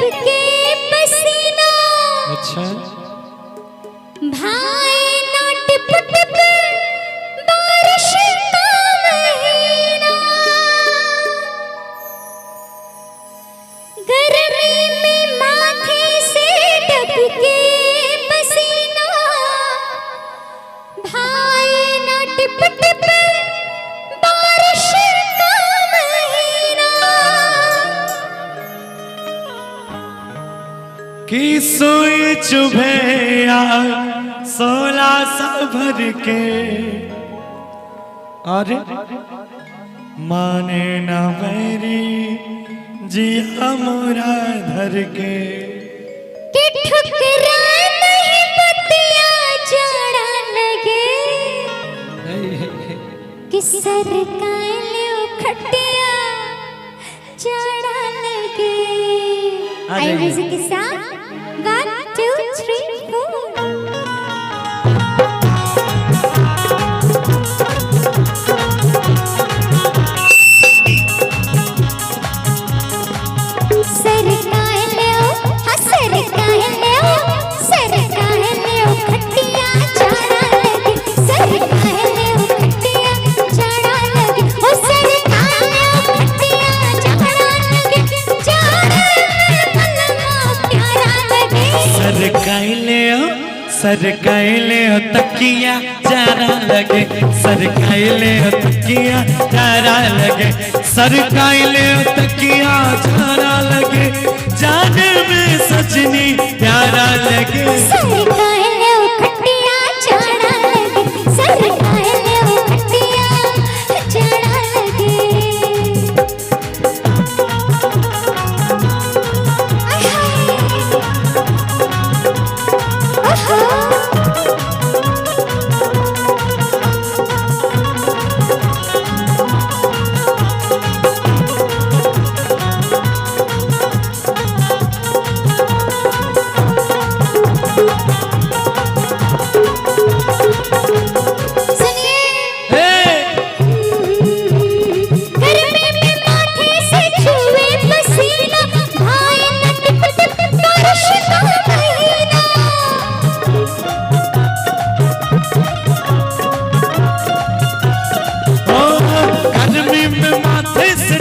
टपके पसीना। अच्छा भाई ना टिप टिप बारिश का महीना। गर्मी में माथे से टपके पसीना। भाई ना टिप टिप बारिश का महीना। कि सोई चुभे यार 16 सा भर के अरे माने ना मेरी जिया मोरा धर के। कि ठुकरा नहीं पतिया जाड़ा लगे। कि सर काले खटिया जाड़ा लगे। आइए म्यूजिक के साथ 1 2 3 4। सर काले हाँ सर काले सर काले खटिया जाड़ा लगे। सर काले खटिया जाड़ा लगे। ओ सर काले खटिया जाड़ा लगे। जाड़ा प्यारा लगे। सर कायले हो तकिया जारा लगे। सर कायले हो तकिया जारा लगे। सर कायले हो तकिया जारा लगे। जाने में सजनी प्यारा लगे। सर काले खटिया जाड़ा लगे। सर काले खटिया जाड़ा लगे।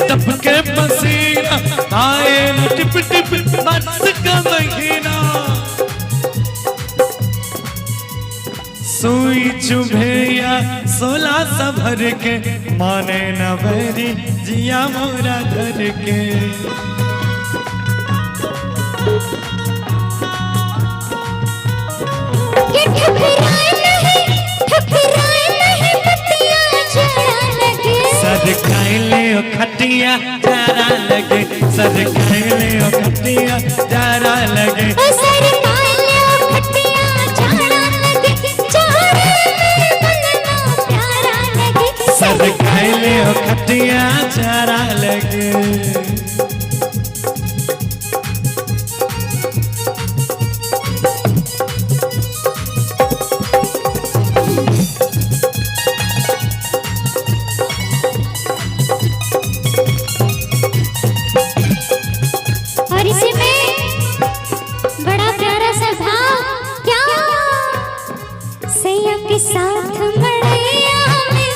टपके पसीना आए न टिप टिप बरस का महीना। सुई चुभे या 16 सा भर के माने न मेरी जिया मोरा धर के। सर कायले ओ खटिया जारा लगे। सर कायले ओ खटिया जारा लगे। सर काले खटिया जाड़ा लगे। जाड़ा बनना प्यारा लगे। सर कायले ओ खटिया जारा लगे। और इसी में बड़ा प्यारा सा भाव क्या सैया के साथ मड़ैया में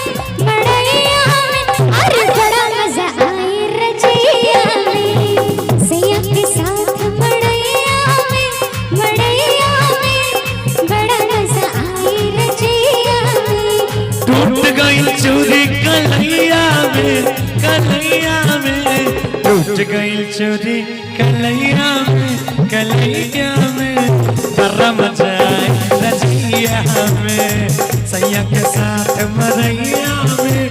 अरे बड़ा मजा आए रजैया में। सैया के साथ मड़ैया में बड़ा मजा आए रजैया में। टूट गई चूड़ी कलैया में टूट गई चूड़ी कलैया में बड़ा मजा आए रजैया में। सैया के साथ मरैया में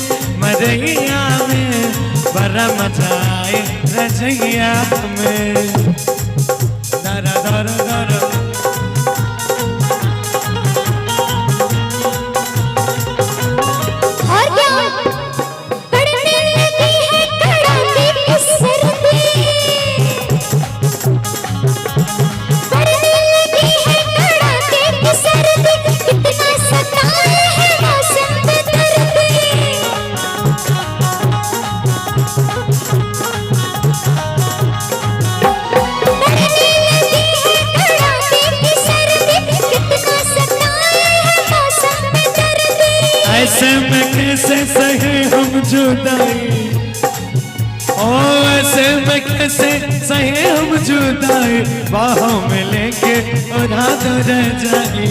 बड़ा मजा आए रजैया में। दरा दरा दरा और क्या पड़ने लगी है कड़ाके की सर्दी। पड़ने लगी है कड़ाके की सर्दी। कितना सताए है मौसम बेदर्दी। जुदाई, ओ ऐसे में कैसे सहे हम जुदाई, बाहों में लेके उड़ा दो रह जाए।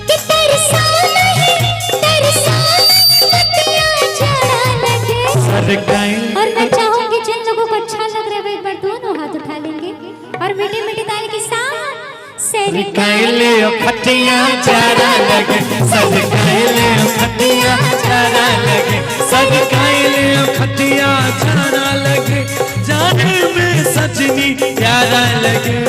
कि तरसा नहीं मतिया जरा लगे। सरकाई और मैं चाहूंगी जिन लोगों को अच्छा लग रहा है वो एक बार दोनों हाथ उठा लेंगे और मीठी मीठी ताली के साथ सरकाइले खटिया चारा लगे, सरकाइले खटिया चारा लगे, सरकाइले खटिया चारा लगे, जाने में सजनी प्यारा लगे।